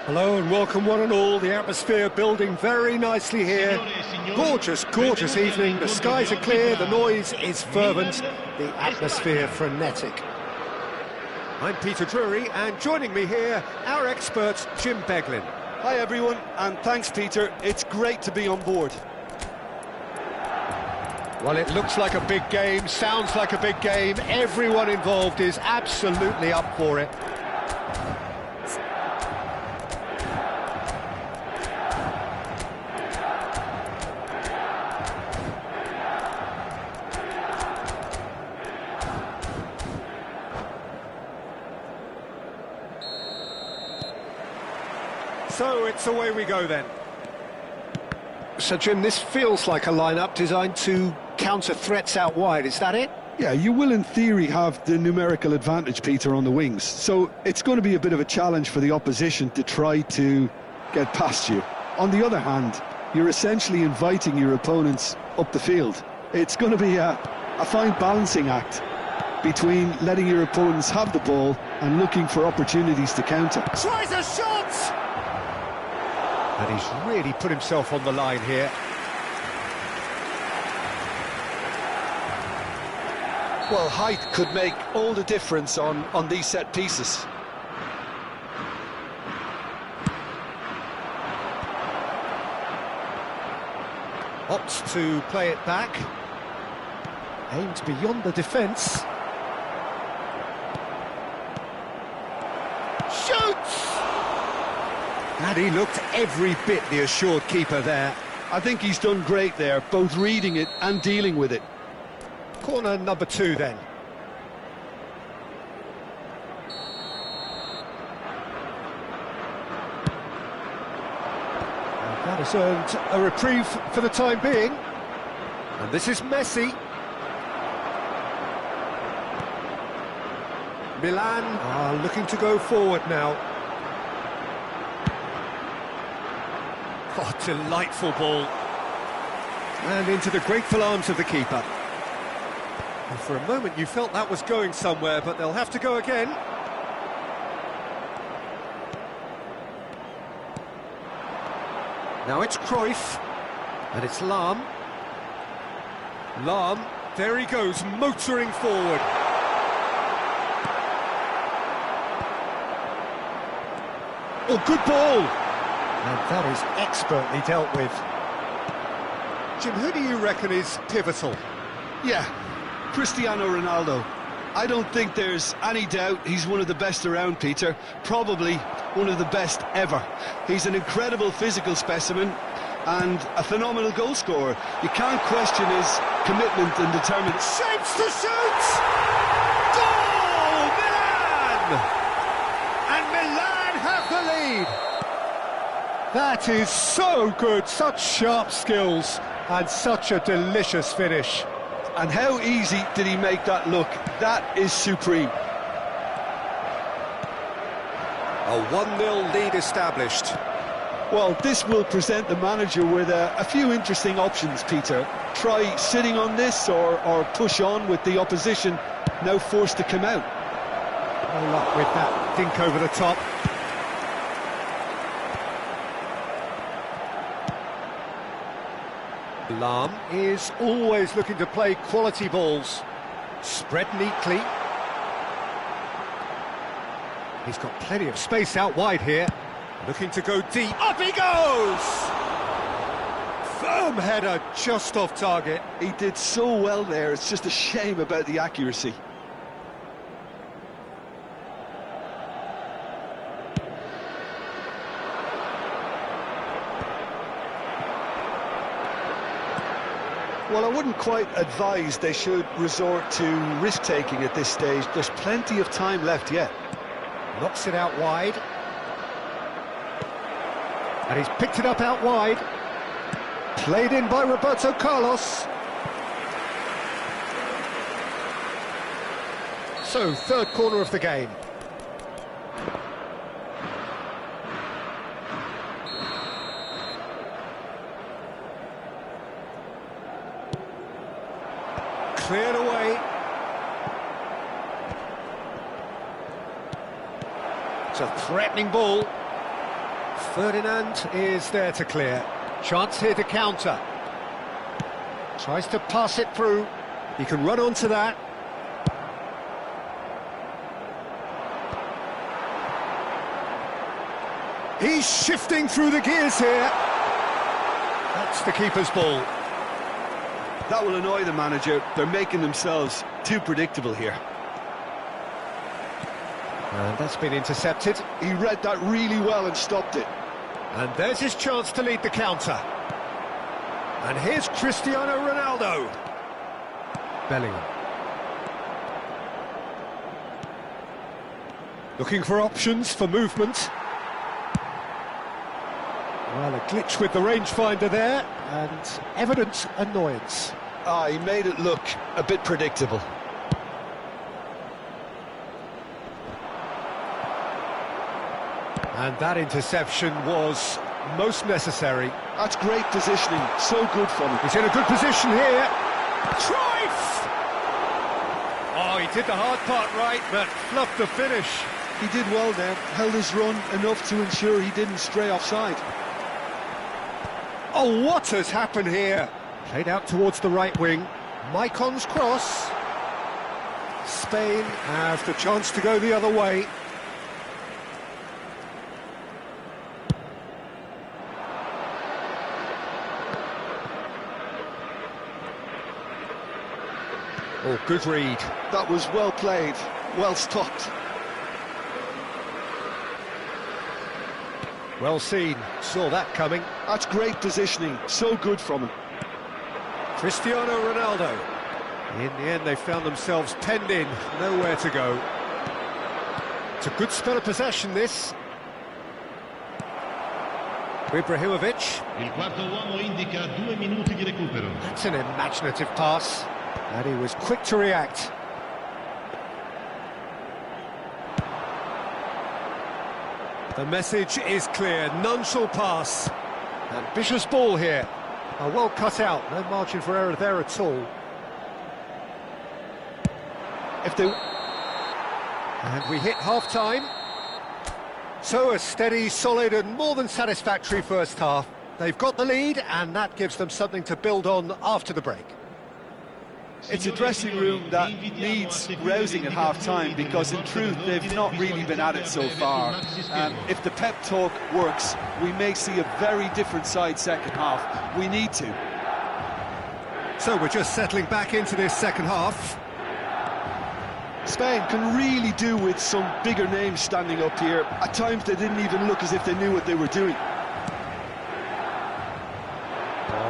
Hello and welcome one and all. The atmosphere building very nicely here. Gorgeous, gorgeous evening. The skies are clear, the noise is fervent, the atmosphere frenetic. I'm Peter Drury, and joining me here, our expert, Jim Beglin. Hi everyone, and thanks Peter. It's great to be on board. Well, it looks like a big game, sounds like a big game. Everyone involved is absolutely up for it. So it's away we go then. So Jim, this feels like a lineup designed to counter threats out wide, is that it? Yeah, you will in theory have the numerical advantage, Peter, on the wings. So it's going to be a bit of a challenge for the opposition to try to get past you. On the other hand, you're essentially inviting your opponents up the field. It's going to be a fine balancing act between letting your opponents have the ball and looking for opportunities to counter. Tries a shot! And he's really put himself on the line here. Well, height could make all the difference on these set pieces. Opts to play it back. Aimed beyond the defence. And he looked every bit the assured keeper there. I think he's done great there, both reading it and dealing with it. Corner number 2 then. And that has earned a reprieve for the time being. And this is Messi. Milan are looking to go forward now. Oh, delightful ball. And into the grateful arms of the keeper. And for a moment you felt that was going somewhere, but they'll have to go again. Now it's Cruyff. And it's Lahm. Lahm, there he goes, motoring forward. Oh, good ball! And that is expertly dealt with. Jim, who do you reckon is pivotal? Yeah, Cristiano Ronaldo. I don't think there's any doubt he's one of the best around, Peter. Probably one of the best ever. He's an incredible physical specimen and a phenomenal goal scorer. You can't question his commitment and determination. Shapes to shoot! Goal! Milan! And Milan have the lead! That is so good, such sharp skills and such a delicious finish. And how easy did he make that look? That is supreme. A 1-0 lead established. Well, this will present the manager with a few interesting options, Peter. Try sitting on this or push on with the opposition now forced to come out. No luck with that dink over the top. Lahm is always looking to play quality balls. Spread neatly. He's got plenty of space out wide here. Looking to go deep. Up he goes! Firm header just off target. He did so well there, it's just a shame about the accuracy. Well, I wouldn't quite advise they should resort to risk-taking at this stage. There's plenty of time left yet. Knocks it out wide. And he's picked it up out wide. Played in by Roberto Carlos. So, third corner of the game. Cleared away. It's a threatening ball. Ferdinand is there to clear. Chance here to counter. Tries to pass it through. He can run onto that. He's shifting through the gears here. That's the keeper's ball. That will annoy the manager. They're making themselves too predictable here. And that's been intercepted. He read that really well and stopped it. And there's his chance to lead the counter. And here's Cristiano Ronaldo. Bellingham. Looking for options for movement. Well, a glitch with the rangefinder there, and evident annoyance. He made it look a bit predictable. And that interception was most necessary. That's great positioning, so good from him. He's in a good position here. Cruyff! Oh, he did the hard part right, but fluffed the finish. He did well there, held his run enough to ensure he didn't stray offside. Oh, what has happened here? Played out towards the right wing. Maicon's cross. Spain have the chance to go the other way. Oh, good read. That was well played, well stopped. Well seen, saw that coming. That's great positioning, so good from him. Cristiano Ronaldo. In the end, they found themselves penned in, nowhere to go. It's a good spell of possession, this. Ibrahimovic. Il quarto uomo indica 2 minuti di recupero. That's an imaginative pass, and he was quick to react. The message is clear, none shall pass. Ambitious ball here. Well cut out, no margin for error there at all. And we hit half-time. So a steady, solid and more than satisfactory first half. They've got the lead and that gives them something to build on after the break. It's a dressing room that needs rousing at half-time because in truth they've not really been at it so far. If the pep talk works, we may see a very different side second half. We need to. So we're just settling back into this second half. Spain can really do with some bigger names standing up here. At times they didn't even look as if they knew what they were doing.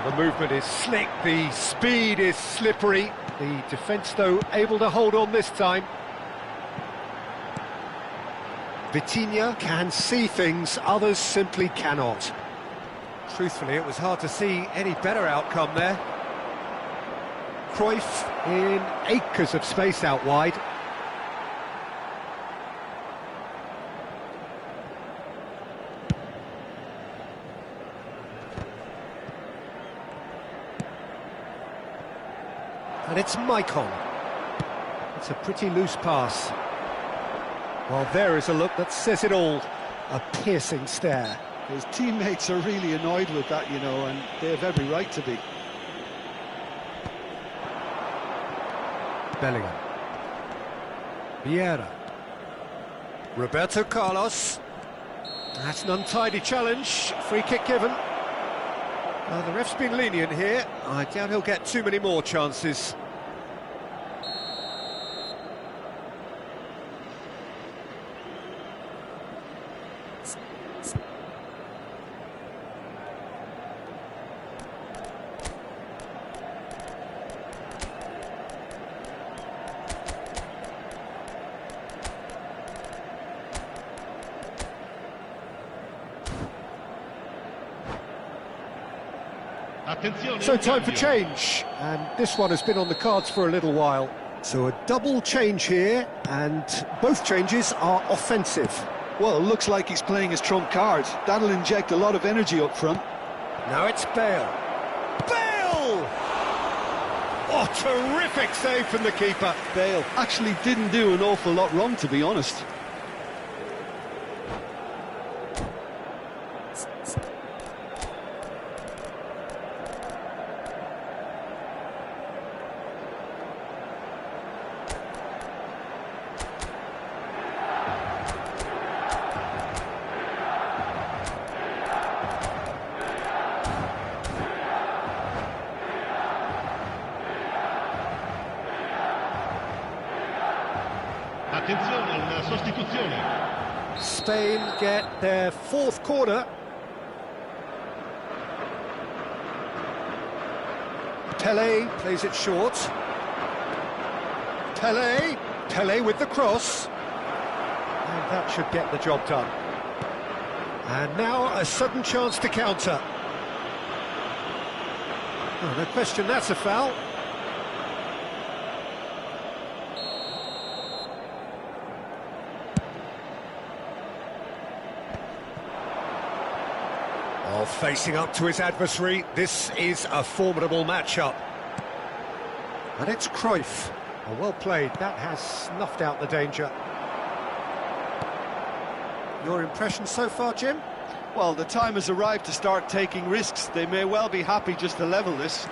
The movement is slick, the speed is slippery. The defence, though, able to hold on this time. Vitinha can see things, others simply cannot. Truthfully, it was hard to see any better outcome there. Cruyff in acres of space out wide. And it's Maicon. It's a pretty loose pass. Well, there is a look that says it all. A piercing stare. His teammates are really annoyed with that, you know, and they have every right to be. Bellingham. Vieira. Roberto Carlos. That's an untidy challenge. Free kick given. The ref's been lenient here. I doubt he'll get too many more chances. So time for change, and this one has been on the cards for a little while. So a double change here, and both changes are offensive. Well, it looks like he's playing his trump card. That'll inject a lot of energy up front. Now it's Bale. Bale! Oh, terrific save from the keeper. Bale actually didn't do an awful lot wrong, to be honest. Attenzione, una sostituzione. Spain get their fourth corner. Pelé plays it short. Pelé with the cross. And that should get the job done. And now a sudden chance to counter. Oh, no question, that's a foul. Oh, facing up to his adversary, this is a formidable matchup. And it's Cruyff. Oh, well played, that has snuffed out the danger. Your impression so far, Jim? Well, the time has arrived to start taking risks. They may well be happy just to level this.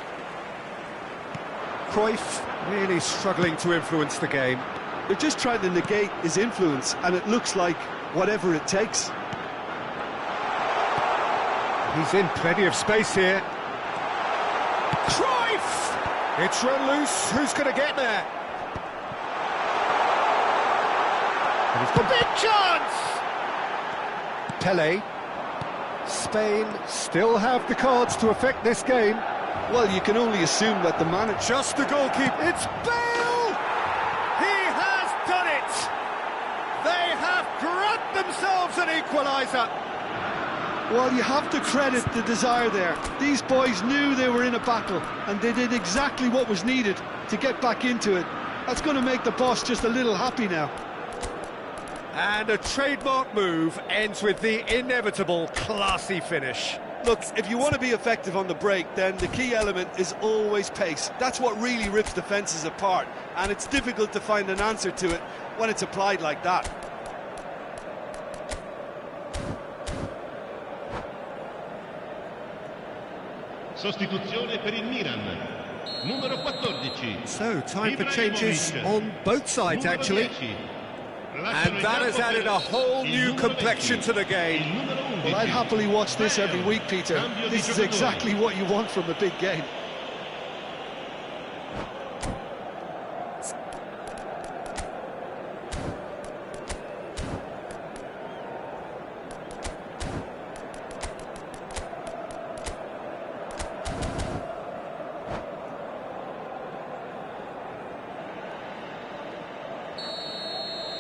Cruyff really struggling to influence the game. They're just trying to negate his influence, and it looks like whatever it takes. He's in plenty of space here. Cruyff! It's run loose. Who's going to get there? And he's got a big chance! Pelé. Spain still have the cards to affect this game. Well, you can only assume that the manager... Just the goalkeeper. It's Bale! He has done it! They have grabbed themselves an equaliser. Well, you have to credit the desire there. These boys knew they were in a battle, and they did exactly what was needed to get back into it. That's going to make the boss just a little happy now. And a trademark move ends with the inevitable classy finish. Look, if you want to be effective on the break, then the key element is always pace. That's what really rips defences apart, and it's difficult to find an answer to it when it's applied like that. Sostituzione per il Milan. Numero 14. So, time for changes on both sides, actually. And that has added a whole new complexion to the game. Well, I'd happily watch this every week, Peter. This is exactly what you want from a big game.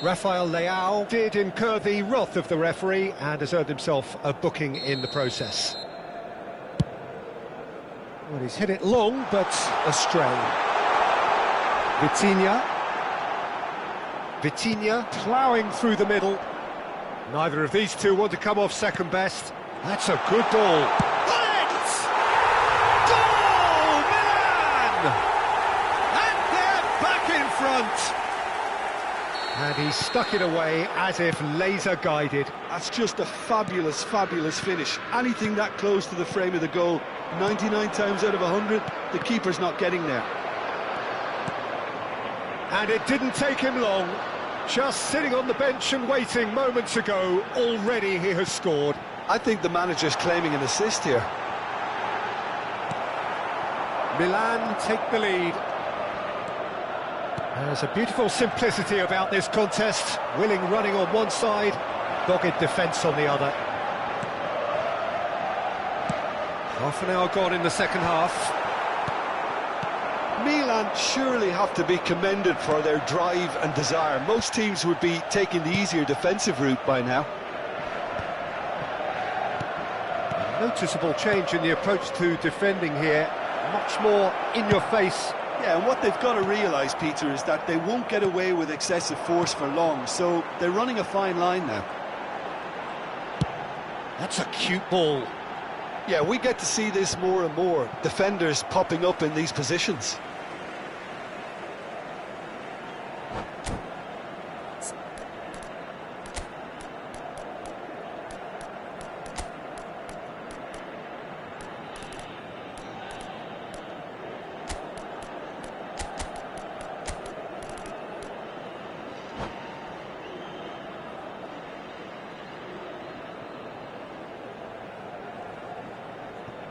Rafael Leao did incur the wrath of the referee and has earned himself a booking in the process. Well, he's hit it long, but astray. Vitinha ploughing through the middle. Neither of these two want to come off second best. That's a good ball. Bullet! Goal, Milan! And they're back in front. And he stuck it away as if laser-guided. That's just a fabulous, fabulous finish. Anything that close to the frame of the goal, 99 times out of 100, the keeper's not getting there. And it didn't take him long. Just sitting on the bench and waiting moments ago, already he has scored. I think the manager's claiming an assist here. Milan take the lead. There's a beautiful simplicity about this contest. Willing running on one side, dogged defence on the other. Half an hour gone in the second half. Milan surely have to be commended for their drive and desire. Most teams would be taking the easier defensive route by now. A noticeable change in the approach to defending here. Much more in your face. Yeah, and what they've got to realise, Peter, is that they won't get away with excessive force for long, so they're running a fine line now. That's a cute ball. Yeah, we get to see this more and more. Defenders popping up in these positions.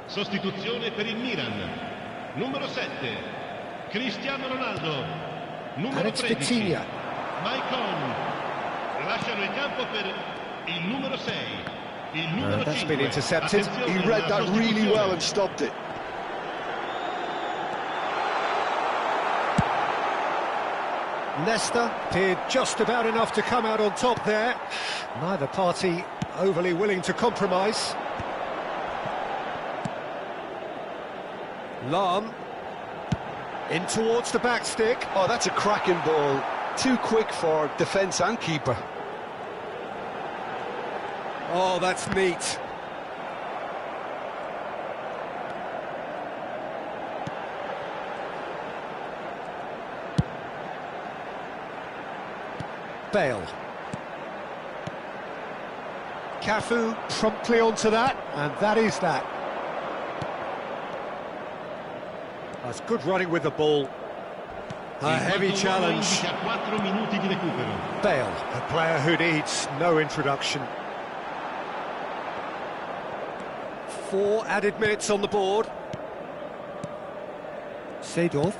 Sostituzione per il Milan. Numero 7. Cristiano Ronaldo. Numero 13. Vitinha. Maicon. Lasciano il campo per il numero 6. Il numero 5. That's been intercepted. He read that really well and stopped it. Leicester did just about enough to come out on top there. Neither party overly willing to compromise. Lahm in towards the back stick. Oh, that's a cracking ball. Too quick for defence and keeper. Oh, that's neat. Bale. Cafu promptly onto that, and that is that. That's good running with the ball. A heavy challenge. Bale, a player who needs no introduction. 4 added minutes on the board. Seedorf.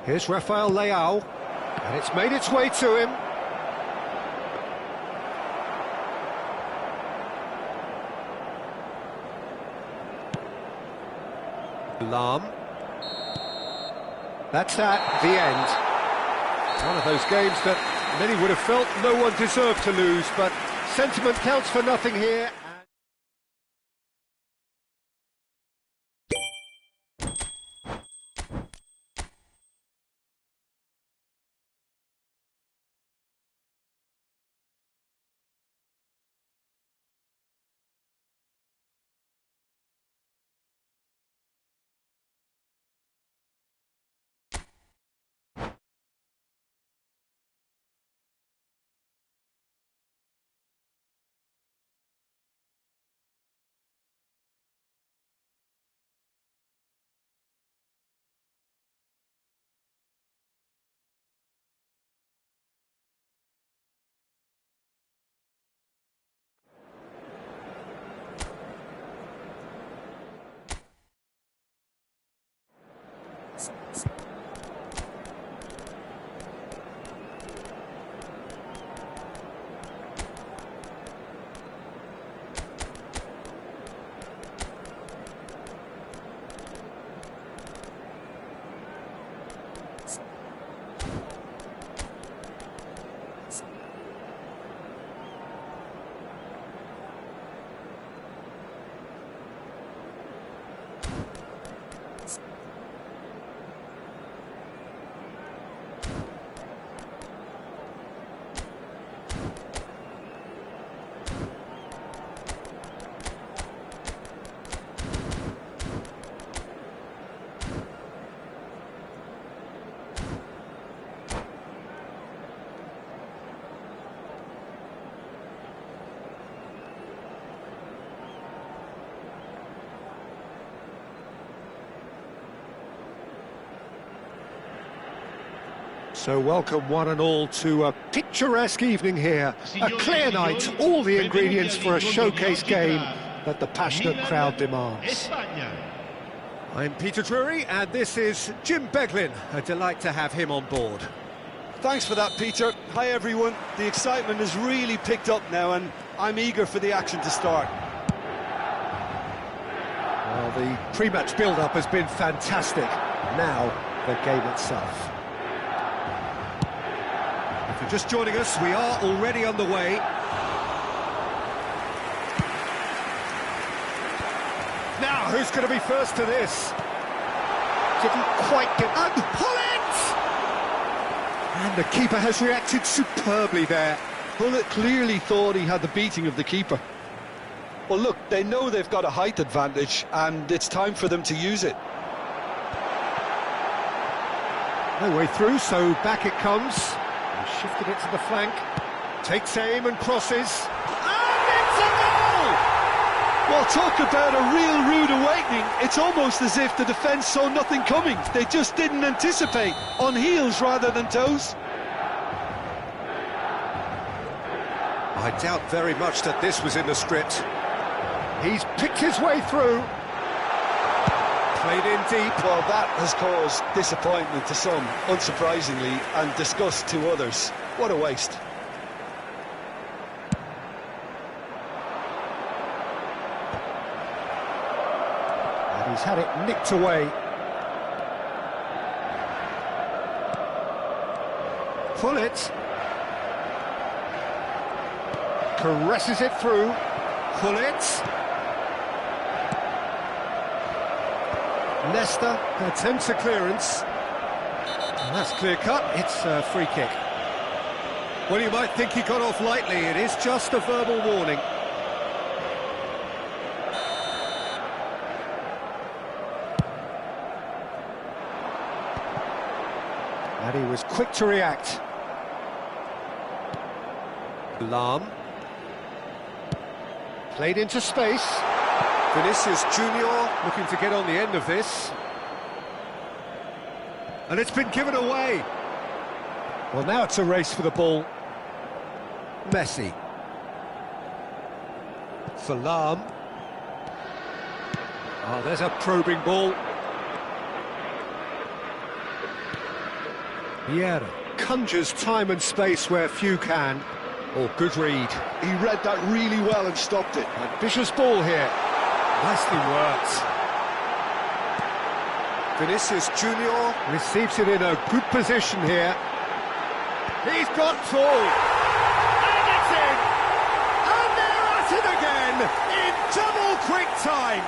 Here's Rafael Leao. And it's made its way to him. Lahm. That's at the end. One of those games that many would have felt no one deserved to lose, but sentiment counts for nothing here. So welcome one and all to a picturesque evening here, a clear night, all the ingredients for a showcase game that the passionate crowd demands. I'm Peter Drury and this is Jim Beglin, a delight to have him on board. Thanks for that, Peter. Hi everyone, the excitement has really picked up now and I'm eager for the action to start. Well, the pre-match build-up has been fantastic. Now, the game itself. If you're just joining us, we are already underway. Now, who's going to be first to this? Didn't quite get... And Pullet! And the keeper has reacted superbly there. Pullet clearly thought he had the beating of the keeper. Well, look, they know they've got a height advantage, and it's time for them to use it. No way through, so back it comes. Shifted it to the flank, takes aim and crosses, and it's a goal! Well, talk about a real rude awakening. It's almost as if the defence saw nothing coming. They just didn't anticipate, on heels rather than toes. I doubt very much that this was in the script. He's picked his way through. Played in deep. Well, that has caused disappointment to some, unsurprisingly, and disgust to others. What a waste. And he's had it nicked away. Pullet. Caresses it through. Pullet. Leicester attempts a clearance. And that's clear cut, it's a free kick. Well, you might think he got off lightly, it is just a verbal warning. And he was quick to react. Lahm. Played into space. Vinicius Junior looking to get on the end of this. And it's been given away. Well, now it's a race for the ball. Messi. For Lahm. Oh, there's a probing ball. Vieira conjures time and space where few can. Oh, good read. He read that really well and stopped it. Ambitious ball here. Nicely worked. Vinicius Junior receives it in a good position here. He's got tall. And it's in! And they're at it again in double quick time.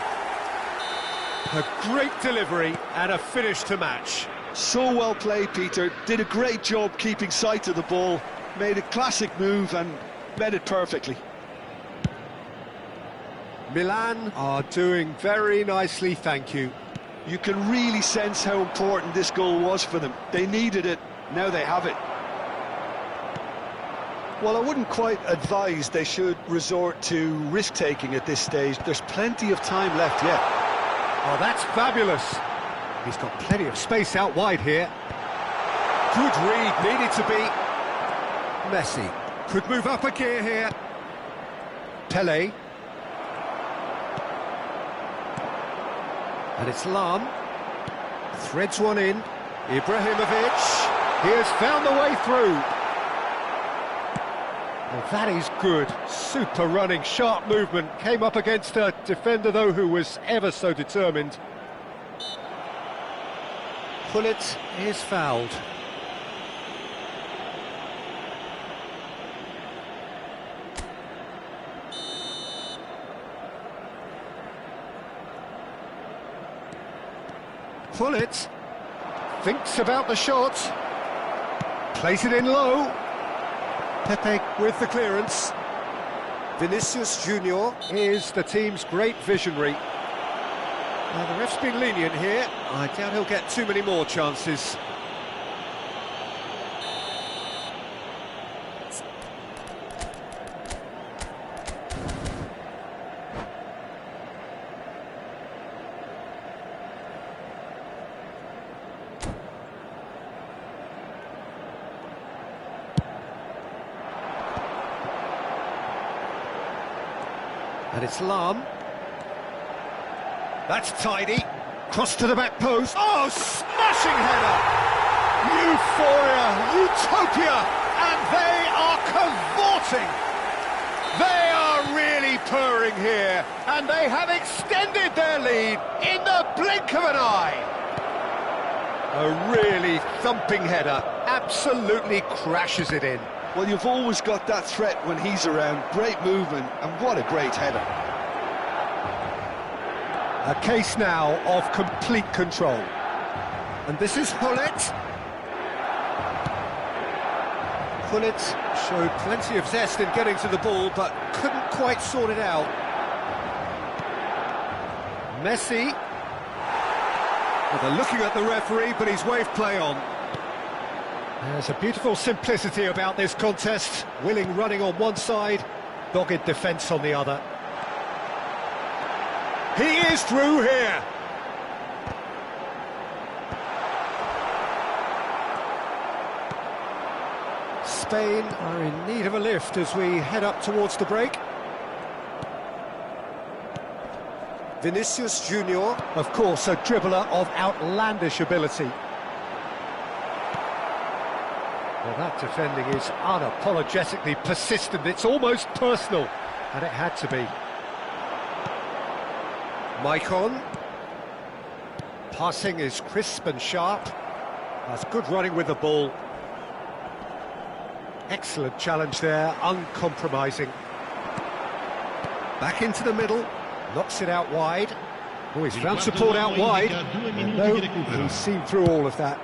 A great delivery and a finish to match. So well played, Peter. Did a great job keeping sight of the ball. Made a classic move and met it perfectly. Milan are doing very nicely, thank you. You can really sense how important this goal was for them. They needed it, now they have it. Well, I wouldn't quite advise they should resort to risk-taking at this stage. There's plenty of time left yet. Oh, that's fabulous. He's got plenty of space out wide here. Good read, needed to be. Messi could move up a gear here. Pele. And it's Lam. Threads one in. Ibrahimovic. He has found the way through. Well, that is good. Super running, sharp movement. Came up against a defender, though, who was ever so determined. Gullit is fouled. Gullit thinks about the shot, plays it in low. Pepe with the clearance. Vinicius Junior is the team's great visionary. Now the ref's been lenient here. I doubt he'll get too many more chances. And it's Lam. That's tidy. Cross to the back post. Oh, smashing header! Euphoria, utopia, and they are cavorting. They are really purring here, and they have extended their lead in the blink of an eye. A really thumping header, absolutely crashes it in. Well, you've always got that threat when he's around. Great movement, and what a great header. A case now of complete control. And this is Gullit. Gullit showed plenty of zest in getting to the ball, but couldn't quite sort it out. Messi. Well, they're looking at the referee, but he's waved play on. There's a beautiful simplicity about this contest. Willing running on one side, dogged defence on the other. He is through here. Spain are in need of a lift as we head up towards the break. Vinicius Junior, of course, a dribbler of outlandish ability. Well, that defending is unapologetically persistent. It's almost personal, and it had to be. Maicon. Passing is crisp and sharp. That's good running with the ball. Excellent challenge there, uncompromising. Back into the middle, knocks it out wide. Oh, he's found support out wide. No, he's seen through all of that.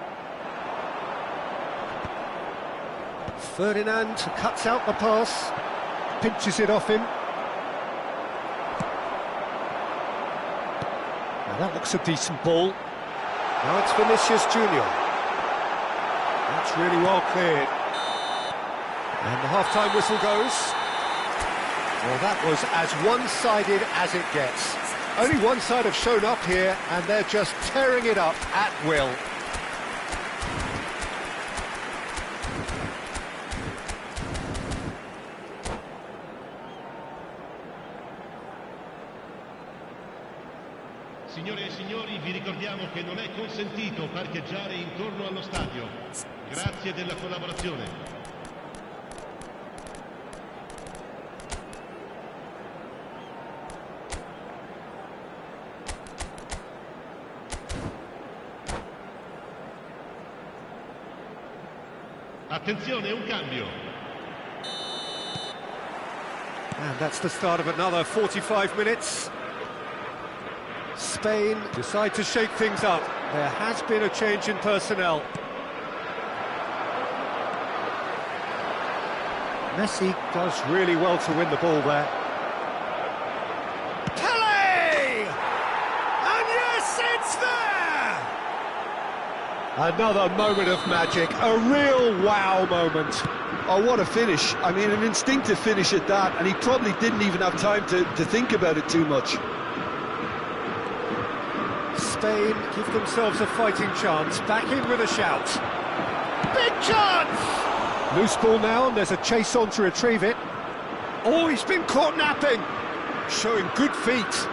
Ferdinand cuts out the pass, pinches it off him. Now that looks a decent ball. Now it's Vinicius Junior. That's really well cleared. And the half-time whistle goes. Well, that was as one-sided as it gets. Only one side have shown up here, and they're just tearing it up at will. Signore e signori, vi ricordiamo che non è consentito parcheggiare intorno allo stadio. Grazie della collaborazione. Attenzione, un cambio. And that's the start of another 45 minutes. Spain decide to shake things up. There has been a change in personnel. Messi does really well to win the ball there. Pele! And yes, it's there! Another moment of magic, a real wow moment. Oh, what a finish. I mean, an instinctive finish at that, and he probably didn't even have time to think about it too much. Spain give themselves a fighting chance, back in with a shout. Big chance! Loose ball now, and there's a chase on to retrieve it. Oh, he's been caught napping, showing good feet.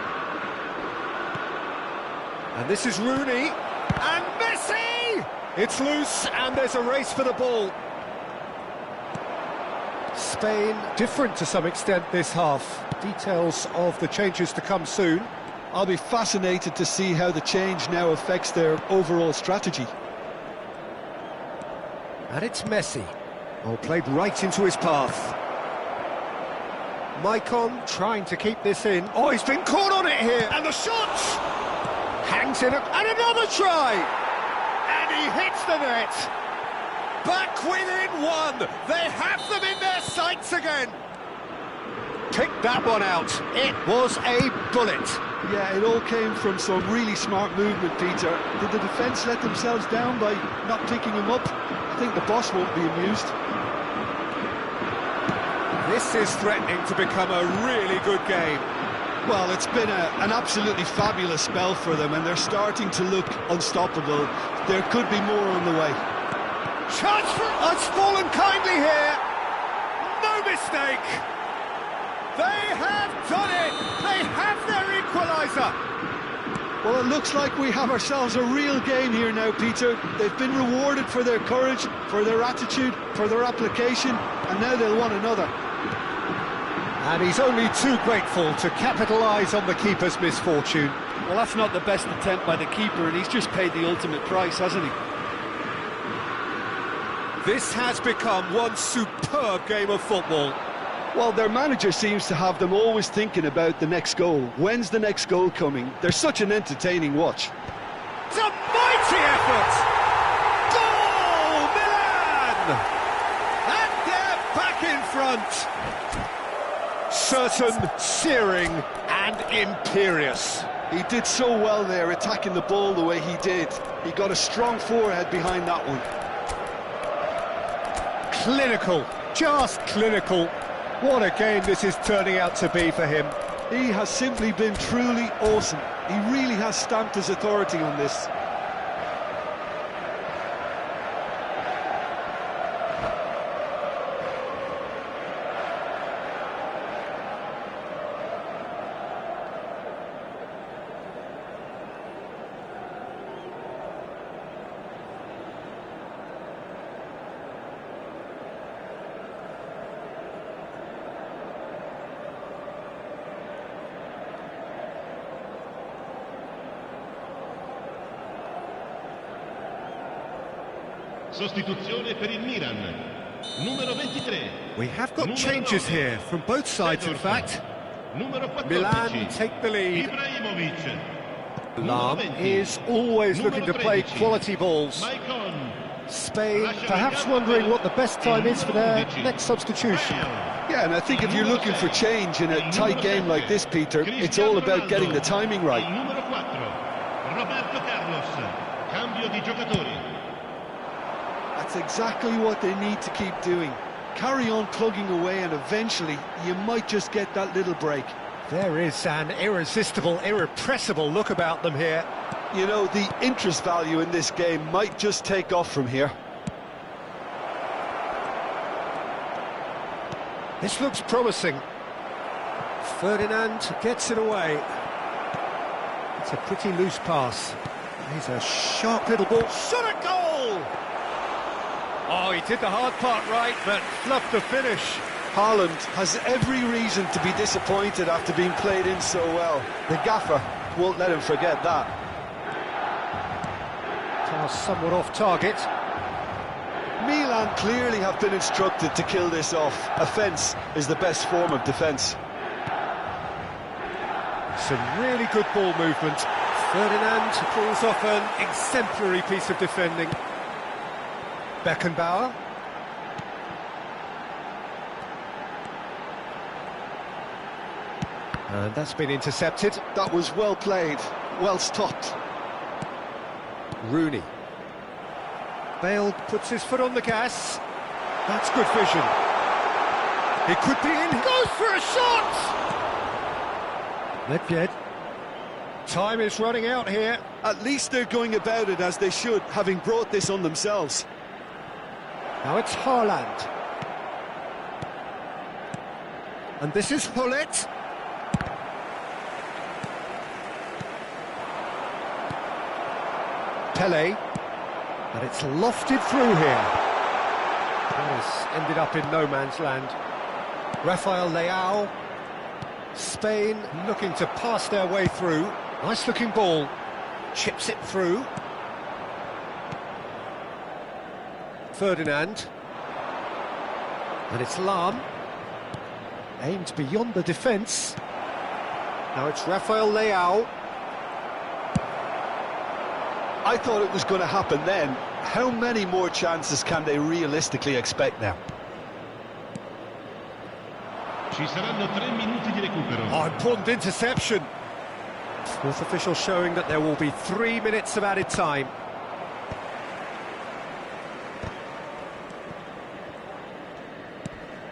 And this is Rooney, and Messi! It's loose, and there's a race for the ball. Spain different to some extent this half. Details of the changes to come soon. I'll be fascinated to see how the change now affects their overall strategy. And it's Messi. Oh, played right into his path. Maicon trying to keep this in. Oh, he's been caught on it here. And the shot! Hangs in, and another try! And he hits the net. Back within one. They have them in their sights again. Picked that one out. It was a bullet. Yeah, it all came from some really smart movement, Peter. Did the defence let themselves down by not picking him up? I think the boss won't be amused. This is threatening to become a really good game. Well, it's been an absolutely fabulous spell for them, and they're starting to look unstoppable. There could be more on the way. Chance for us, fallen kindly here. No mistake. They have done it. They have their equaliser. Well, it looks like we have ourselves a real game here now, Peter. They've been rewarded for their courage, for their attitude, for their application, and now they'll want another. And he's only too grateful to capitalise on the keeper's misfortune. Well, that's not the best attempt by the keeper, and he's just paid the ultimate price, hasn't he? This has become one superb game of football. Well, their manager seems to have them always thinking about the next goal. When's the next goal coming? They're such an entertaining watch. It's a mighty effort! Goal, Milan! And they're back in front. Certain, searing, and imperious. He did so well there, attacking the ball the way he did. He got a strong forehead behind that one. Clinical, just clinical. What a game this is turning out to be for him. He has simply been truly awesome. He really has stamped his authority on this. Sostituzione per il Milan. Numero 23. We have got changes here from both sides, in fact. Numero 14. Milan take the lead. Ibrahimovic. Lahm is always looking to play quality balls. Maicon. Spain perhaps wondering what the best time is for their next substitution. Yeah, and I think if you're looking for change in a tight game like this, Peter, it's all about getting the timing right. Numero 4. Roberto Carlos. Cambio di giocatori. That's exactly what they need to keep doing. Carry on plugging away, and eventually you might just get that little break. There is an irresistible, irrepressible look about them here. You know, the interest value in this game might just take off from here. This looks promising. Ferdinand gets it away. It's a pretty loose pass. He's a sharp little ball. Shot a goal! Oh, he did the hard part right, but fluffed the finish. Haaland has every reason to be disappointed after being played in so well. The gaffer won't let him forget that. Pass somewhat off target. Milan clearly have been instructed to kill this off. Offence is the best form of defence. Some really good ball movement. Ferdinand pulls off an exemplary piece of defending. Beckenbauer. And that's been intercepted. That was well played, well stopped. Rooney. Bale puts his foot on the gas. That's good vision. It could be in. Goes for a shot! Nedved. Time is running out here. At least they're going about it as they should, having brought this on themselves. Now it's Haaland. And this is Hullet. Pele. And it's lofted through here. That has ended up in no man's land. Rafael Leao. Spain looking to pass their way through. Nice looking ball. Chips it through. Ferdinand. And it's Lahm. Aimed beyond the defence. Now it's Rafael Leao. I thought it was going to happen then. How many more chances can they realistically expect now? Ci saranno 3 minuti di recupero. Oh, important interception. Fourth official showing that there will be 3 minutes of added time.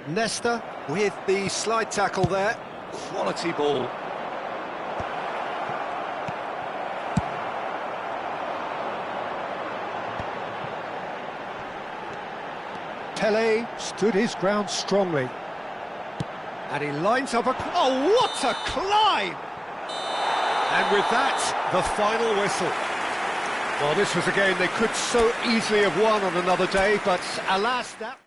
Nesta with the slide tackle there. Quality ball. Pele stood his ground strongly. And he lines up a... Oh, what a climb! And with that, the final whistle. Well, this was a game they could so easily have won on another day, but alas, that...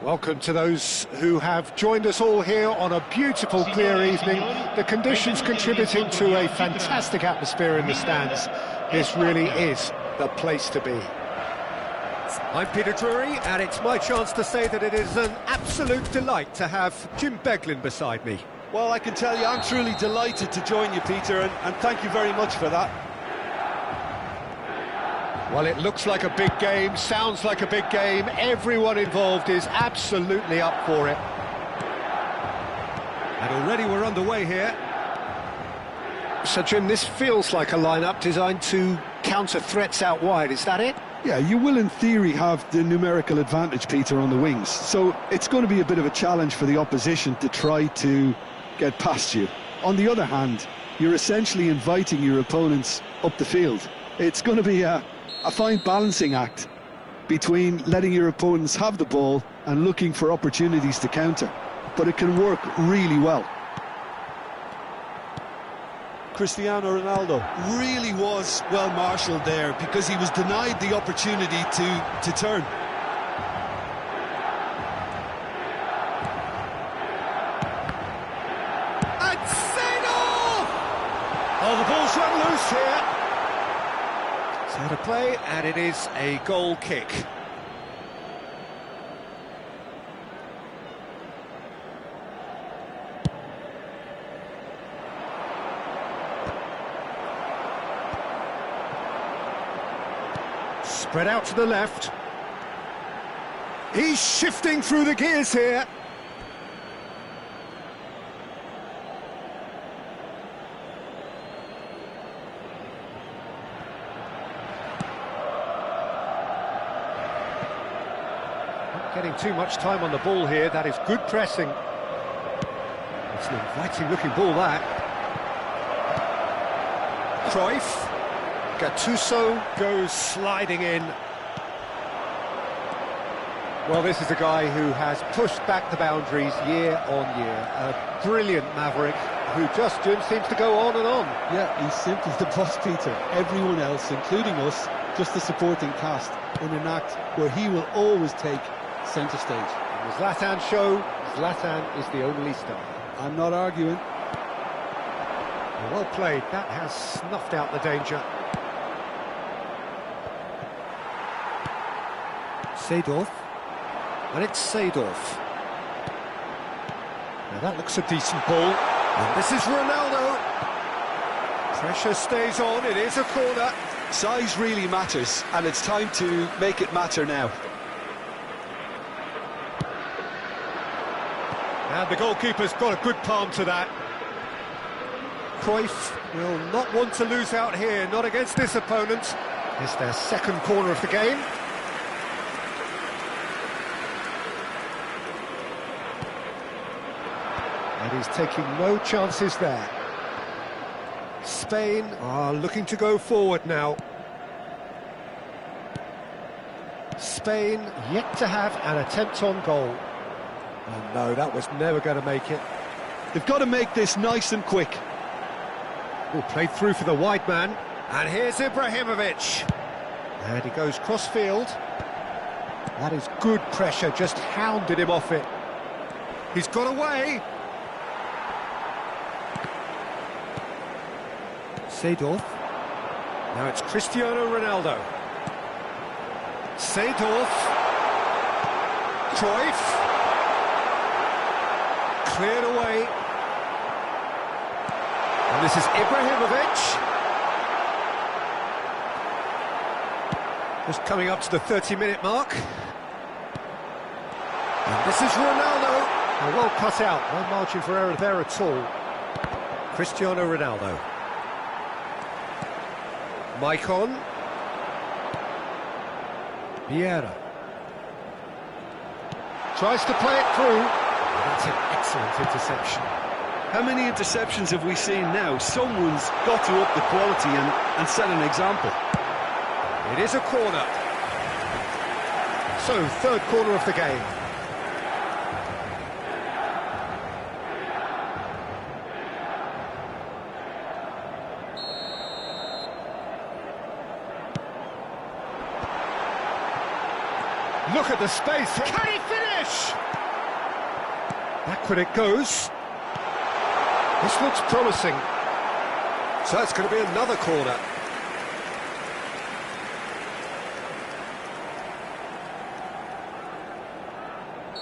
Welcome to those who have joined us all here on a beautiful, clear evening. The conditions contributing to a fantastic atmosphere in the stands. This really is the place to be. I'm Peter Drury, and it's my chance to say that it is an absolute delight to have Jim Beglin beside me. Well, I can tell you I'm truly delighted to join you, Peter, and thank you very much for that. Well, it looks like a big game, sounds like a big game. Everyone involved is absolutely up for it. And already we're underway here. So, Jim, this feels like a lineup designed to counter threats out wide, is that it? Yeah, you will in theory have the numerical advantage, Peter, on the wings. So it's going to be a bit of a challenge for the opposition to try to get past you. On the other hand, you're essentially inviting your opponents up the field. It's going to be a fine balancing act between letting your opponents have the ball and looking for opportunities to counter. But it can work really well. Cristiano Ronaldo really was well marshalled there because he was denied the opportunity to turn. And Seedorf! Oh, the ball's run loose here. It's out of play, and it is a goal kick. Spread out to the left. He's shifting through the gears here. Not getting too much time on the ball here. That is good pressing. It's an inviting looking ball, that. Cruyff. Gattuso goes sliding in. Well, this is a guy who has pushed back the boundaries year on year. A brilliant maverick who just, Jim, seems to go on and on. Yeah, he's simply the boss, Peter. Everyone else, including us, just the supporting cast in an act where he will always take centre stage. In the Zlatan show, Zlatan is the only star. I'm not arguing. Well played. That has snuffed out the danger. Seedorf, and it's Seedorf. Now that looks a decent ball, and this is Ronaldo. Pressure stays on, it is a corner. Size really matters, and it's time to make it matter now. And the goalkeeper's got a good palm to that. Cruyff will not want to lose out here, not against this opponent. It's their second corner of the game. And he's taking no chances there. Spain are looking to go forward now. Spain yet to have an attempt on goal. Oh no, that was never going to make it. They've got to make this nice and quick. Oh, played through for the wide man. And here's Ibrahimovic. And he goes cross-field. That is good pressure, just hounded him off it. He's got away. Seedorf. Now it's Cristiano Ronaldo. Seedorf. Cruyff. Cleared away. And this is Ibrahimovic. Just coming up to the 30-minute mark. And this is Ronaldo. Oh, well cut out. No margin for error there at all. Cristiano Ronaldo. Maicon. Vieira. Tries to play it through. That's an excellent interception. How many interceptions have we seen now? Someone's got to up the quality and set an example. It is a corner. So, third corner of the game. Look at the space. Can he finish? Backward it goes. This looks promising. So it's going to be another corner.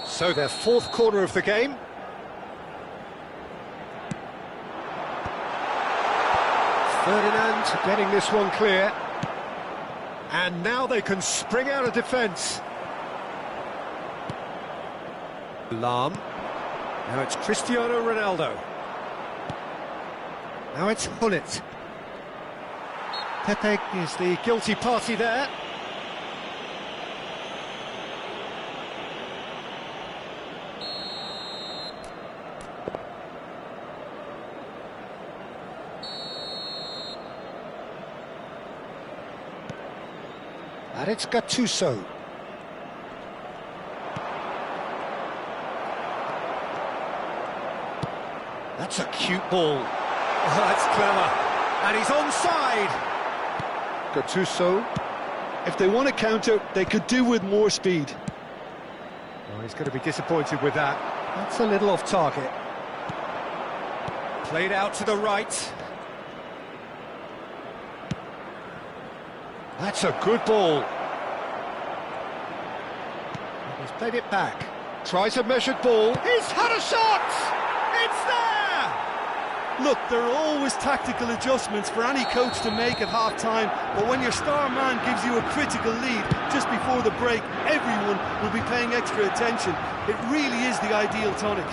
So their fourth corner of the game. Ferdinand getting this one clear. And now they can spring out of defence. Lahm. Now it's Cristiano Ronaldo. Now it's Gullit. Pepe is the guilty party there. And it's Gattuso. That's a cute ball. Oh, that's clever. And he's onside. Gattuso. If they want to counter, they could do with more speed. Oh, he's going to be disappointed with that. That's a little off target. Played out to the right. That's a good ball. He's played it back. Tries a measured ball. He's had a shot! It's there! Look, there are always tactical adjustments for any coach to make at half-time, but when your star man gives you a critical lead just before the break, everyone will be paying extra attention. It really is the ideal tonic.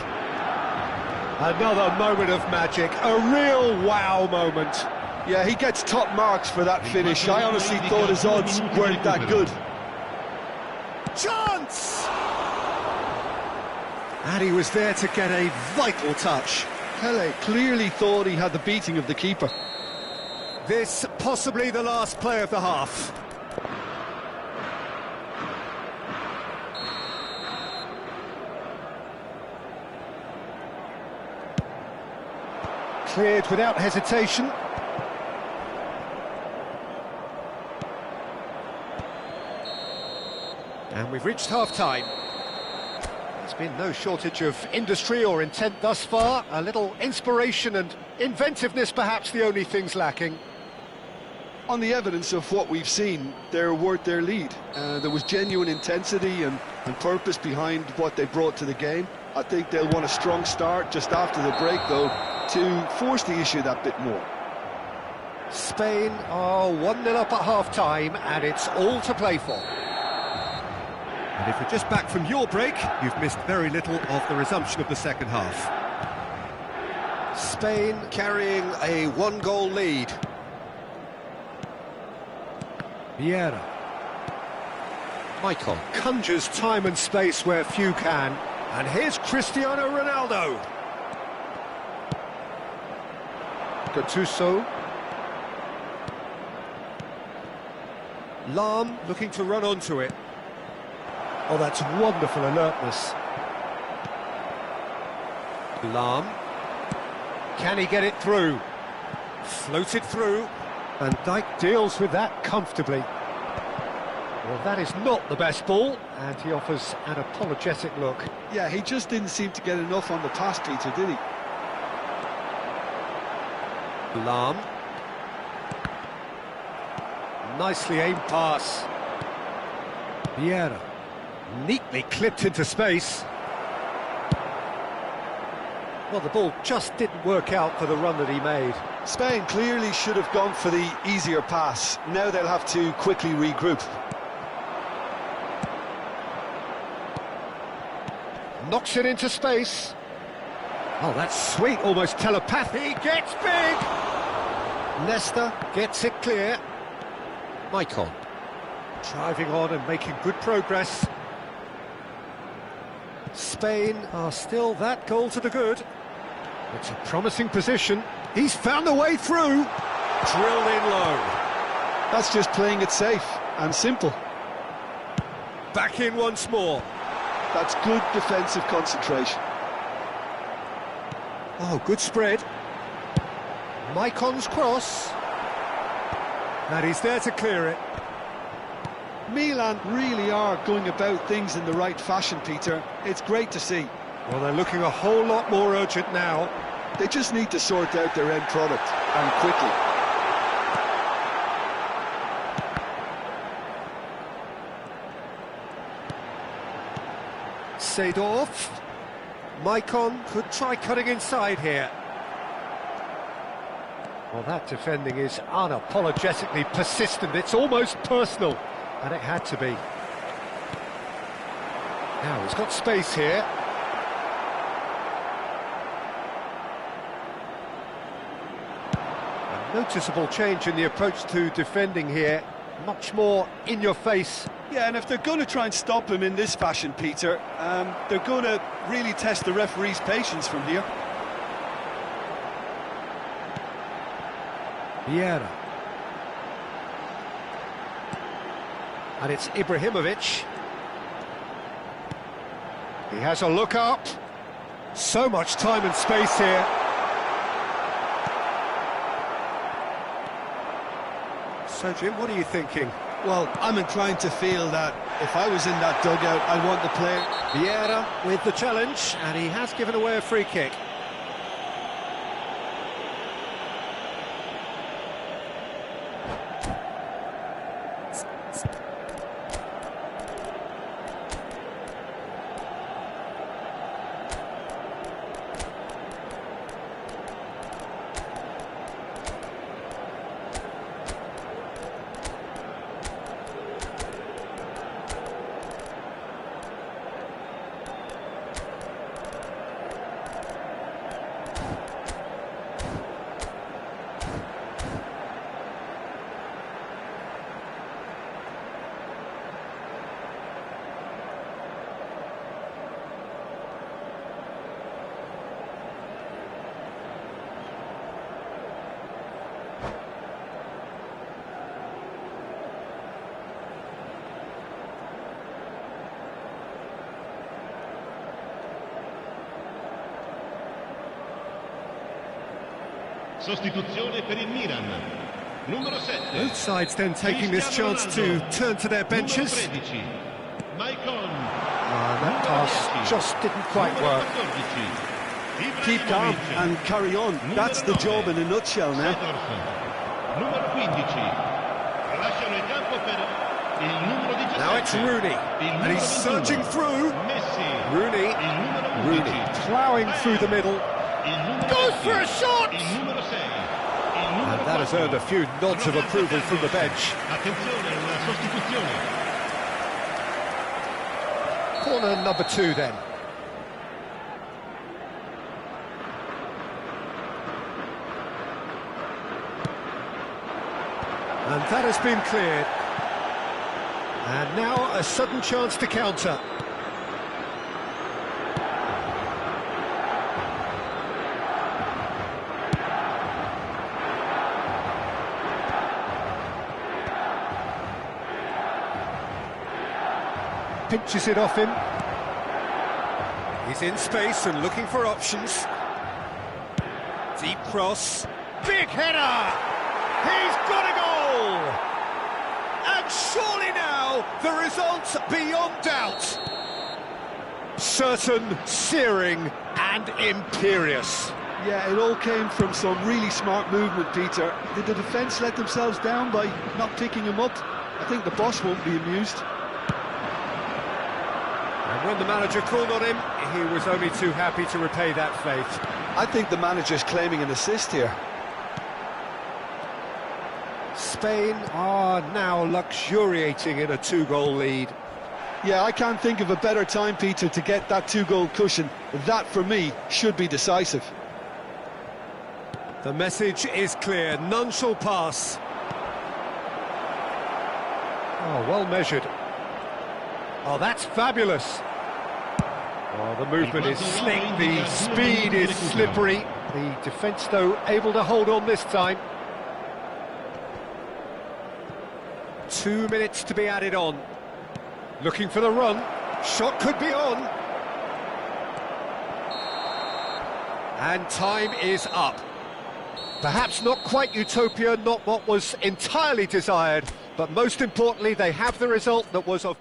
Another moment of magic, a real wow moment. Yeah, he gets top marks for that finish. I honestly thought his odds weren't that good. Chance! And he was there to get a vital touch. Pele clearly thought he had the beating of the keeper. This possibly the last play of the half. Cleared without hesitation. And we've reached half-time. There's been no shortage of industry or intent thus far. A little inspiration and inventiveness, perhaps the only things lacking. On the evidence of what we've seen, they're worth their lead. There was genuine intensity and purpose behind what they brought to the game. I think they'll want a strong start just after the break, though, to force the issue that bit more. Spain are 1-0 up at half-time, and it's all to play for. And if you're just back from your break, you've missed very little of the resumption of the second half. Spain carrying a one-goal lead. Vieira. Michael conjures time and space where few can. And here's Cristiano Ronaldo. Gattuso. Lahm looking to run onto it. Oh, that's wonderful alertness. Lahm. Can he get it through? Floated through. And Dijk deals with that comfortably. Well, that is not the best ball, and he offers an apologetic look. Yeah, he just didn't seem to get enough on the pass, Peter, did he? Lahm. Nicely aimed pass. Vieira. Neatly clipped into space. Well, the ball just didn't work out for the run that he made. Spain clearly should have gone for the easier pass. Now they'll have to quickly regroup. Knocks it into space. Oh, that's sweet, almost telepathy. Gets big! Nesta gets it clear. Michael. Driving on and making good progress. Spain are still that goal to the good. It's a promising position. He's found a way through. Drilled in low. That's just playing it safe and simple. Back in once more. That's good defensive concentration. Oh, good spread. Maicon's cross. And he's there to clear it. Milan really are going about things in the right fashion, Peter. It's great to see. Well, they're looking a whole lot more urgent now. They just need to sort out their end product, and quickly. Seedorf. Maicon could try cutting inside here. Well, that defending is unapologetically persistent. It's almost personal, and it had to be. Now, he's got space here. A noticeable change in the approach to defending here. Much more in your face. Yeah, and if they're going to try and stop him in this fashion, Peter, they're going to really test the referee's patience from here. Vieira. And it's Ibrahimovic. He has a look up. So much time and space here. So, Jim, what are you thinking? Well, I'm inclined to feel that if I was in that dugout, I want the player. Vieira with the challenge, and he has given away a free kick. Sostituzione per il Milan. Numero 7. Both sides then taking this chance to turn to their benches. Numero 13. Maicon. That pass just didn't quite work. Keep calm and carry on. That's the job in a nutshell now. Numero 15. Lasciano il campo per il numero 17. Now it's Rooney, and he's surging through. Messi. Rooney, Rooney ploughing through the middle. Goes for a shot! And that has earned a few nods of approval from the bench. Attenzione, una sostituzione. Corner number 2 then. And that has been cleared. And now a sudden chance to counter. Pinches it off him. He's in space and looking for options. Deep cross. Big header! He's got a goal! And surely now, the result beyond doubt. Certain, searing and imperious. Yeah, it all came from some really smart movement, Peter. Did the defence let themselves down by not picking him up? I think the boss won't be amused. And when the manager called on him, he was only too happy to repay that faith. I think the manager's claiming an assist here. Spain are now luxuriating in a 2-goal lead. Yeah, I can't think of a better time, Peter, to get that 2-goal cushion. That, for me, should be decisive. The message is clear, none shall pass. Oh, well measured. Oh, that's fabulous. Oh, the movement is slick, the speed is slippery. The defence, though, able to hold on this time. 2 minutes to be added on. Looking for the run. Shot could be on. And time is up. Perhaps not quite utopia, not what was entirely desired, but most importantly, they have the result that was of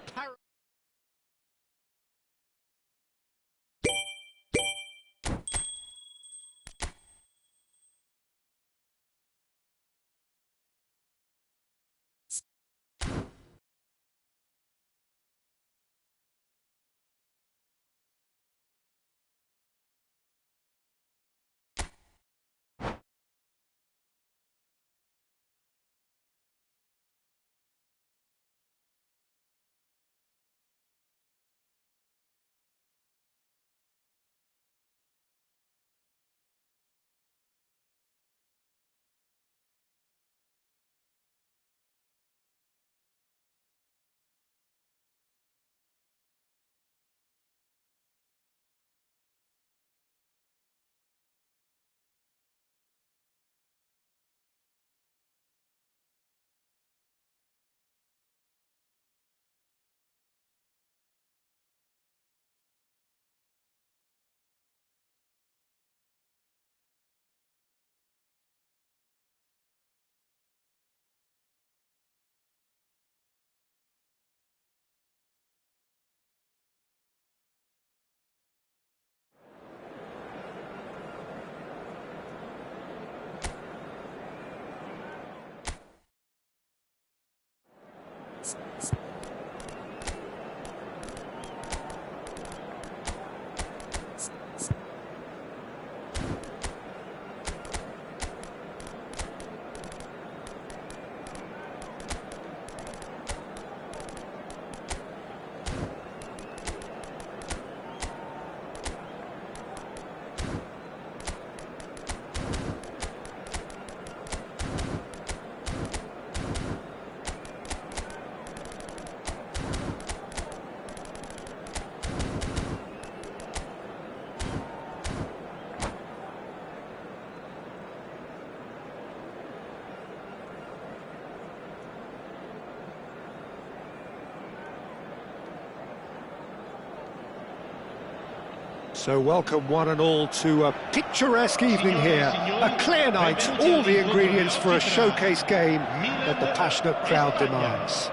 So welcome one and all to a picturesque evening here. A clear night, all the ingredients for a showcase game that the passionate crowd demands.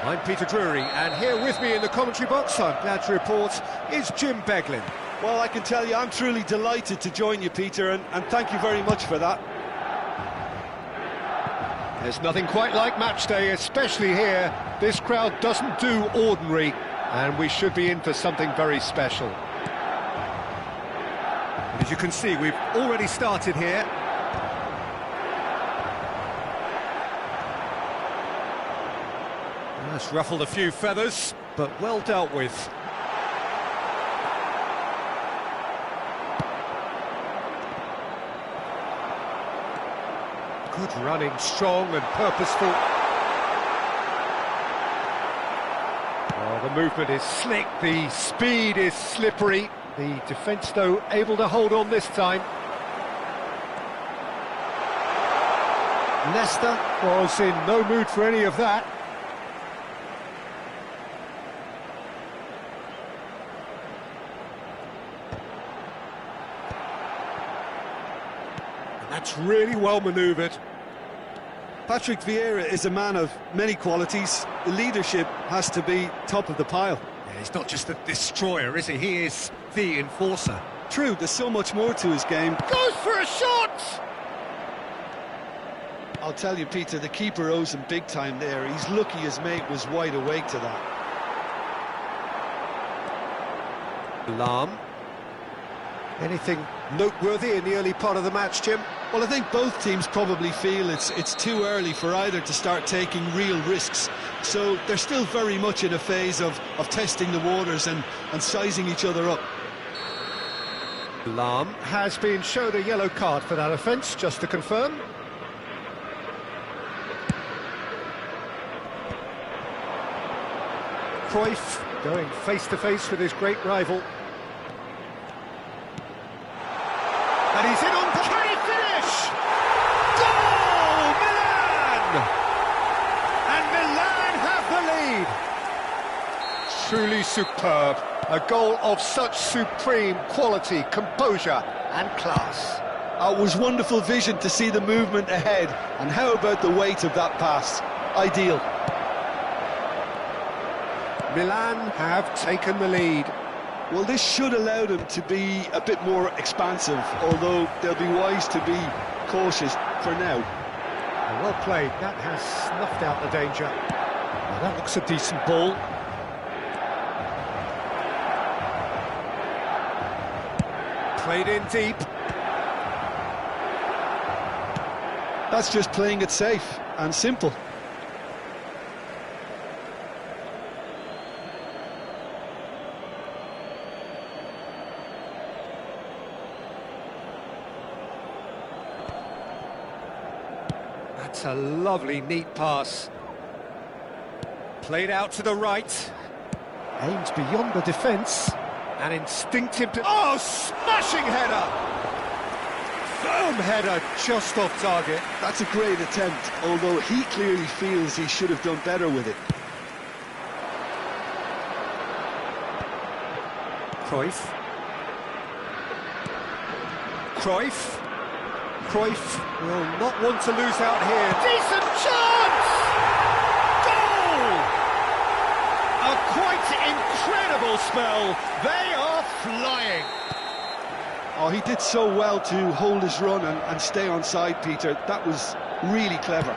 I'm Peter Drury, and here with me in the commentary box, I'm glad to report, is Jim Beglin. Well, I can tell you, I'm truly delighted to join you, Peter, and thank you very much for that. There's nothing quite like match day, especially here. This crowd doesn't do ordinary, and we should be in for something very special. And as you can see, we've already started here. That's ruffled a few feathers, but well dealt with. Good running, strong and purposeful. Oh, the movement is slick, the speed is slippery. The defence, though, able to hold on this time. Leicester was in no mood for any of that. That's really well manoeuvred. Patrick Vieira is a man of many qualities. The leadership has to be top of the pile. Yeah, he's not just a destroyer, is he? He is the enforcer. True, there's so much more to his game. Goes for a shot! I'll tell you, Peter, the keeper owes him big time there. He's lucky his mate was wide awake to that. Lahm. Anything noteworthy in the early part of the match, Jim? Well, I think both teams probably feel it's too early for either to start taking real risks. So they're still very much in a phase of testing the waters and sizing each other up. Lahm has been shown a yellow card for that offence, just to confirm. Cruyff going face-to-face with his great rival. And he's in on... Can he finish? Goal! Milan! And Milan have the lead. Truly superb. A goal of such supreme quality, composure and class. It was wonderful vision to see the movement ahead. And how about the weight of that pass? Ideal. Milan have taken the lead. Well, this should allow them to be a bit more expansive, although they'll be wise to be cautious for now. Well played, that has snuffed out the danger. Well, that looks a decent ball. Played in deep. That's just playing it safe and simple. That's a lovely, neat pass. Played out to the right. Aims beyond the defence. And instinctive... Oh, smashing header! Firm header, just off target. That's a great attempt, although he clearly feels he should have done better with it. Cruyff. Cruyff will not want to lose out here. Decent chance! Goal! A quite incredible spell. They are flying. Oh, he did so well to hold his run and stay on side, Peter. That was really clever.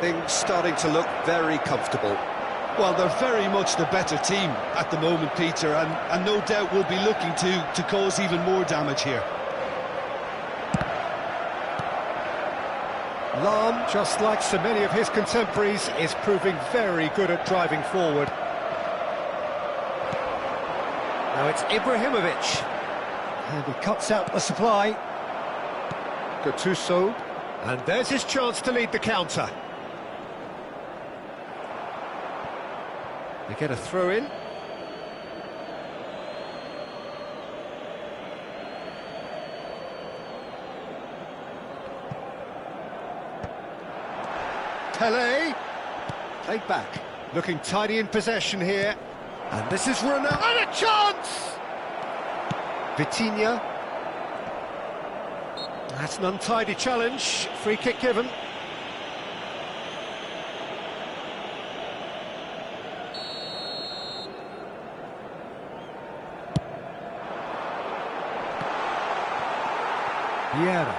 Things starting to look very comfortable. Well, they're very much the better team at the moment, Peter, and no doubt will be looking to cause even more damage here. Lahm, just like so many of his contemporaries, is proving very good at driving forward. Now it's Ibrahimovic. And he cuts out the supply. Gattuso. And there's his chance to lead the counter. They get a throw in. Pelé, played back, looking tidy in possession here. And this is Ronaldo. And a chance! Vitinha. That's an untidy challenge. Free kick given. Vieira.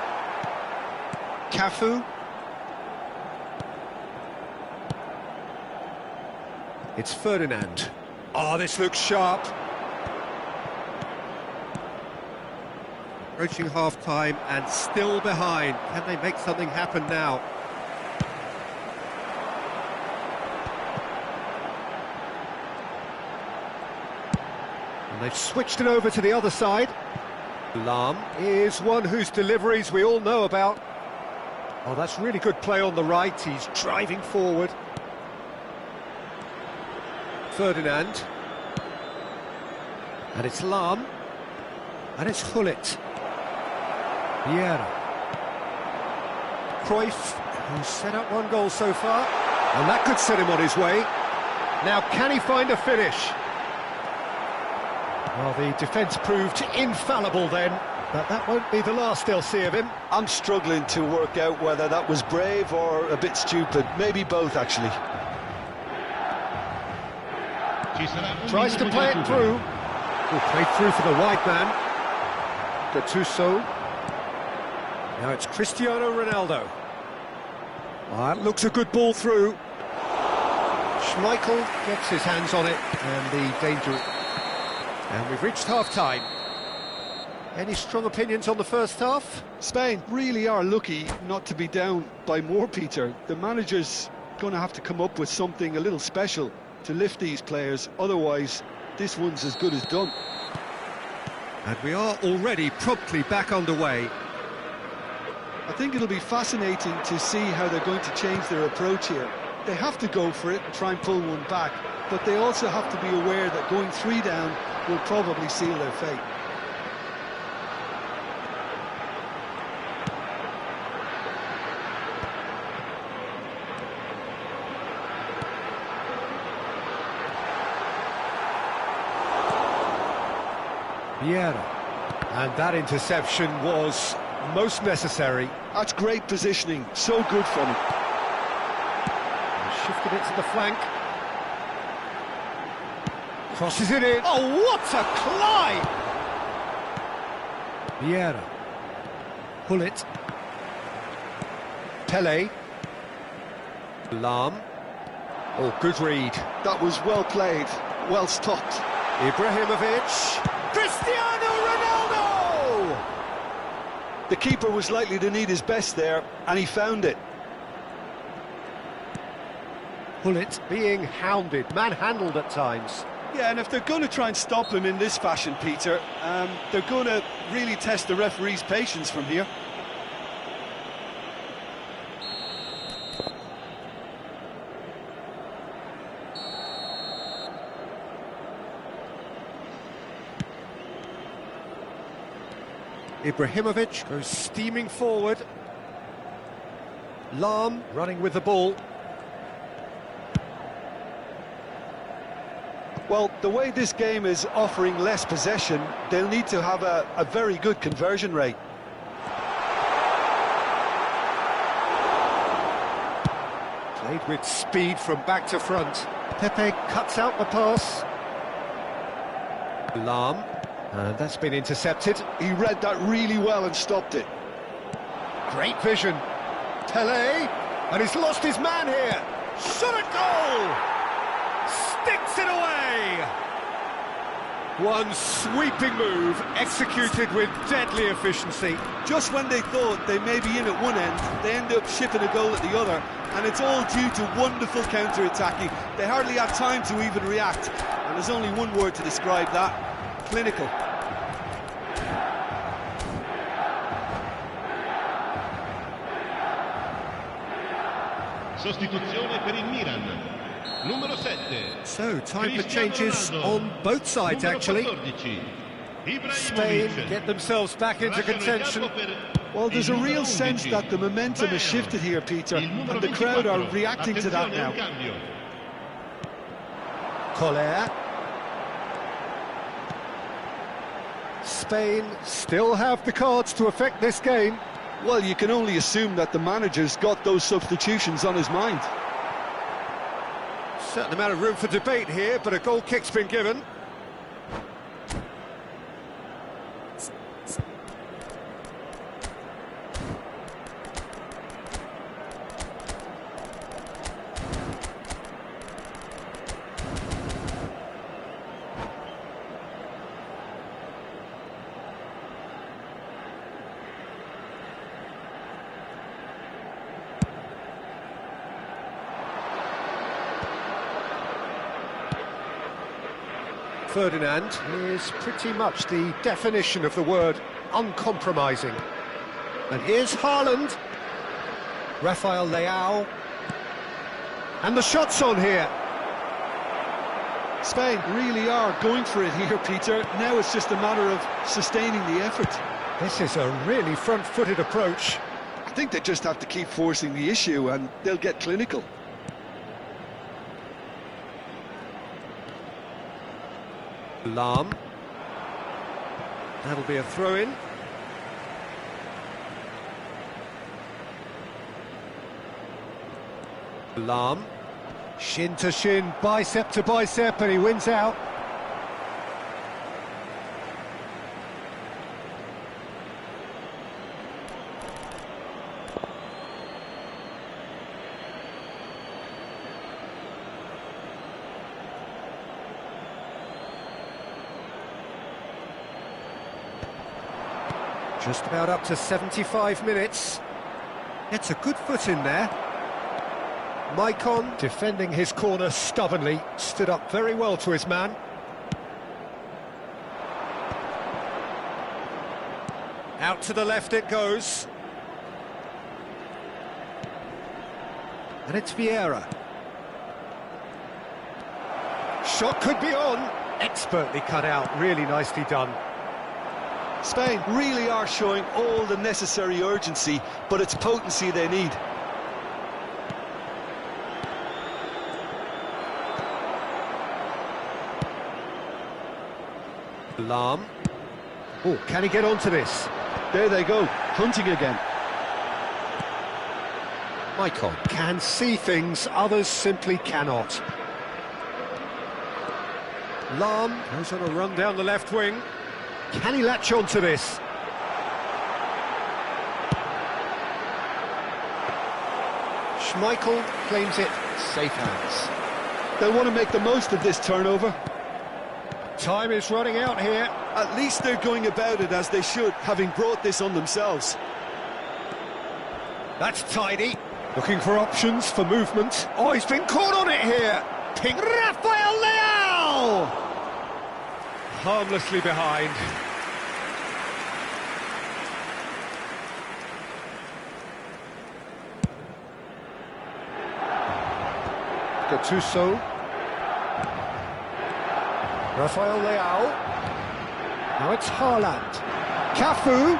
Cafu. It's Ferdinand. Oh, this looks sharp. Approaching half-time and still behind. Can they make something happen now? And they've switched it over to the other side. Lahm is one whose deliveries we all know about. Oh, that's really good play on the right. He's driving forward. Ferdinand. And it's Lahm. And it's Gullit. Vieira. Cruyff, who's set up one goal so far. And that could set him on his way. Now, can he find a finish? Well, the defence proved infallible then, but that won't be the last they'll see of him. I'm struggling to work out whether that was brave or a bit stupid. Maybe both, actually. Tries to play it through. Played through for the wide man. Gattuso. Now it's Cristiano Ronaldo. That looks a good ball through. Schmeichel gets his hands on it, and the danger... And we've reached half-time. Any strong opinions on the first half? Spain really are lucky not to be down by more, Peter. The manager's going to have to come up with something a little special to lift these players, otherwise this one's as good as done. And we are already promptly back underway. I think it'll be fascinating to see how they're going to change their approach here. They have to go for it and try and pull one back, but they also have to be aware that going 3 down will probably seal their fate. Vieira. And that interception was most necessary. That's great positioning, so good from him. Shifted it to the flank. Crosses it in. Oh, what a climb! Vieira. Gullit. Pele. Lahm. Oh, good read. That was well played, well stopped. Ibrahimovic. Cristiano Ronaldo! The keeper was likely to need his best there, and he found it. Gullit being hounded, manhandled at times. Yeah, and if they're going to try and stop him in this fashion, Peter, they're going to really test the referee's patience from here. Ibrahimovic goes steaming forward. Lahm running with the ball. Well, the way this game is offering less possession, they'll need to have a very good conversion rate. Played with speed from back to front. Pepe cuts out the pass. Lahm. And that's been intercepted. He read that really well and stopped it. Great vision. Pele, and he's lost his man here. Shot a goal! Sticks it away! One sweeping move, executed with deadly efficiency. Just when they thought they may be in at one end, they end up shipping a goal at the other, and it's all due to wonderful counter-attacking. They hardly have time to even react, and there's only one word to describe that: clinical. Sostituzione per il Milan. Numero 7. So, time for changes on both sides, actually. Spain get themselves back into contention. Well, there's a real sense that the momentum has shifted here, Peter, and the crowd are reacting to that now. Collier. Spain still have the cards to affect this game. Well, you can only assume that the manager's got those substitutions on his mind. Certain amount of room for debate here, but a goal kick's been given. Ferdinand is pretty much the definition of the word uncompromising. And here's Haaland. Rafael Leao. And the shot's on here. Spain really are going for it here, Peter. Now it's just a matter of sustaining the effort. This is a really front-footed approach. I think they just have to keep forcing the issue and they'll get clinical. Lahm. That'll be a throw-in. Lahm. Shin to shin, bicep to bicep, and he wins out. Just about up to 75 minutes. It's a good foot in there. Maicon, defending his corner stubbornly, stood up very well to his man. Out to the left it goes. And it's Vieira. Shot could be on. Expertly cut out, really nicely done. Spain really are showing all the necessary urgency, but it's potency they need. Lahm. Oh, can he get onto this? There they go, hunting again. Maicon can see things others simply cannot. Lahm goes on a run down the left wing. Can he latch onto this? Schmeichel claims it, safe hands. They'll want to make the most of this turnover. Time is running out here. At least they're going about it as they should, having brought this on themselves. That's tidy. Looking for options for movement. Oh, he's been caught on it here. Ping Rafael Leao! Harmlessly behind. Gattuso. Rafael Leao. Now it's Haaland. Cafu.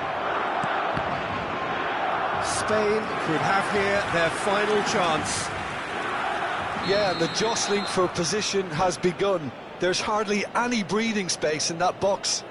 Spain could have here their final chance. Yeah, the jostling for position has begun. There's hardly any breathing space in that box.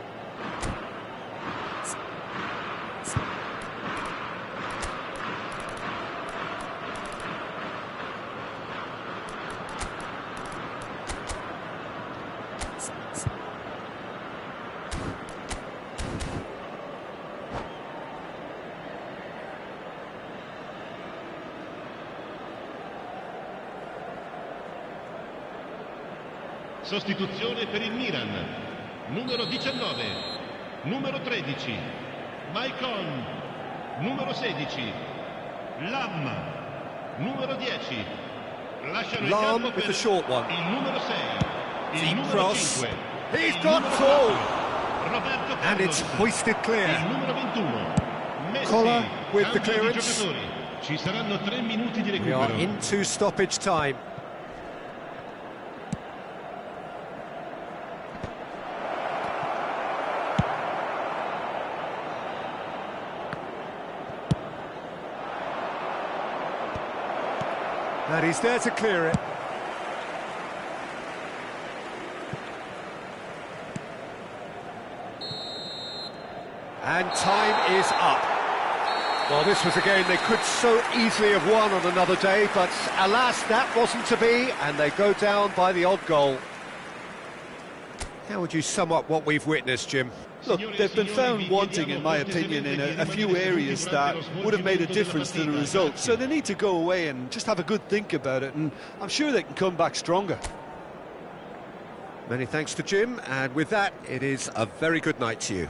Sostituzione per il Milan. Numero 19, numero 13, Maicon, numero 16, Lahm, numero 10. Lasciano il campo per the short one. Il numero 6, il Deep numero cross. 5. He's il got numero full. 4, Roberto Carlos. And it's hoisted clear. Il numero 21, Messi. Collar with the Cambio di clearance. giocatori. Ci saranno 3 minuti di We are recupero. into stoppage time. And he's there to clear it. And time is up. Well, this was a game they could so easily have won on another day, but alas, that wasn't to be, and they go down by the odd goal. How would you sum up what we've witnessed, Jim? Look, they've been found wanting, in my opinion, in a few areas that would have made a difference to the result. So they need to go away and just have a good think about it, and I'm sure they can come back stronger. Many thanks to Jim, and with that, it is a very good night to you.